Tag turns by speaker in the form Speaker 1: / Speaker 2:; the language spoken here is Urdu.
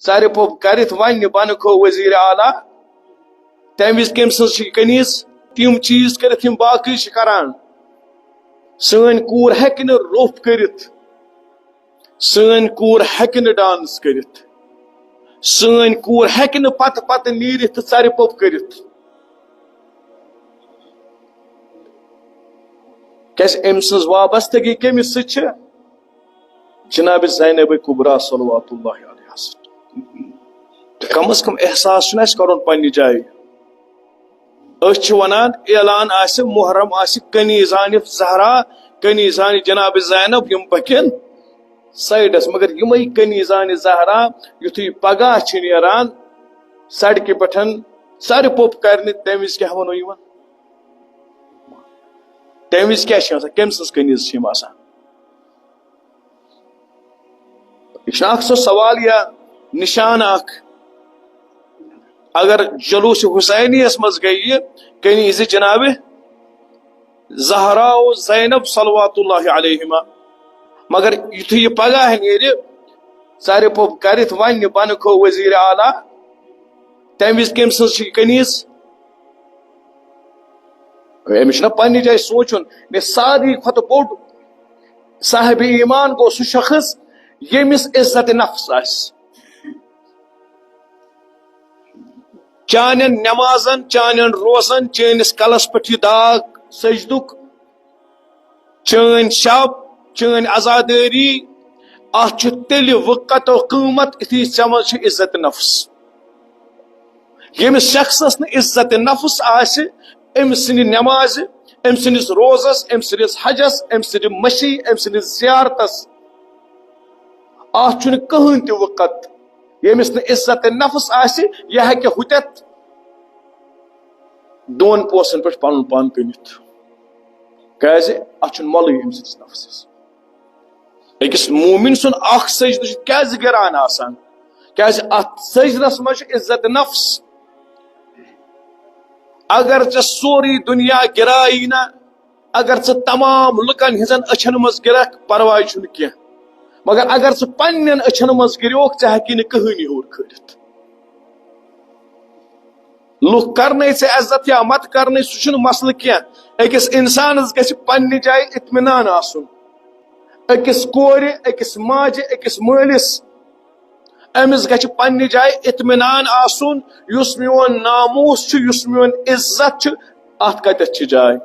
Speaker 1: سارے پوپ کرت ون بن کھو وزیر اعلیٰ تمہ وز کم سن کنیز تم چیز کرت باقی کران سن کور ہیکہ نہ روف کرت سن کور ہیکہ نہ ڈانس کرت سن کور ہیکہ نہ پتہ نیرت تو ژر پوپ کرت کیس ام سز وابستگی کمس ست جناب زینب کبریٰ صلوات اللہ علیہ کم از کم احساس کرن پنہ جائے ونان اعلان محرم کنیزان زہرا کنیزان جناب زینب یم پکن سائڈس مگر یمے کنیزان زہرا یتھے پگہ نیران سڑکہ پہ سر پوپ کرنے تمہ وز کیا ونو تمہ وز کیا کم سز کنیز یہ سو سوال یا نشان اگر جلوس حسینیس مز گئی کنیز جناب زہرا و زینب صلوات اللہ علیہما مگر یتھے یہ پگہ نیر سارے پوپ کرت ون بن کھو وزیر اعلیٰ تمہ وز کم سز کنیز امس پنہ جائے سوچن میں ساری کھت بوڑ صاحب ایمان گو سہ شخص یمس عزت نفس چانن نمازن چانن روزن چانس کلس پہ داغ سجدک چان شب چان عزاداری ات تیل وقت و قیمت اتھی چمز عزت نفس یمس شخصس ن عزت نفس ام سن نماز ام سندس روزس ام سندس حجس ام سند مشی ام سندس زیارتس ات کہین تہ وقت یمس ن عزت نفس یہ ہیکہ ہتت دون پوسن پہ پن پان کنت کیازِ ات مول ام سندس نفسس اکس مومن سن اخ سجدہ کیازِ گران آسان کیازِ ات سجدس مز عزت نفس اگر ژے سوری دنیا گرائی نا اگر ژے تمام لکن ہزن اچھن مز گرک پرواے چھن کی مگر اگر ژے پنن اچھن مز گریوک ژے ہیکی نہ کہانی ہور کھڑت لوک کرنے سے عزت یا مت کرنے سہ مسئلہ کی اکس انسانس گژھِ پنہ جائے اطمینان آسن اکس کور اکس ماجہ اکس مالس امس گژھِ پنہ جائے اطمینان آسن یس میون ناموس یس میون عزت ات کتھ جائے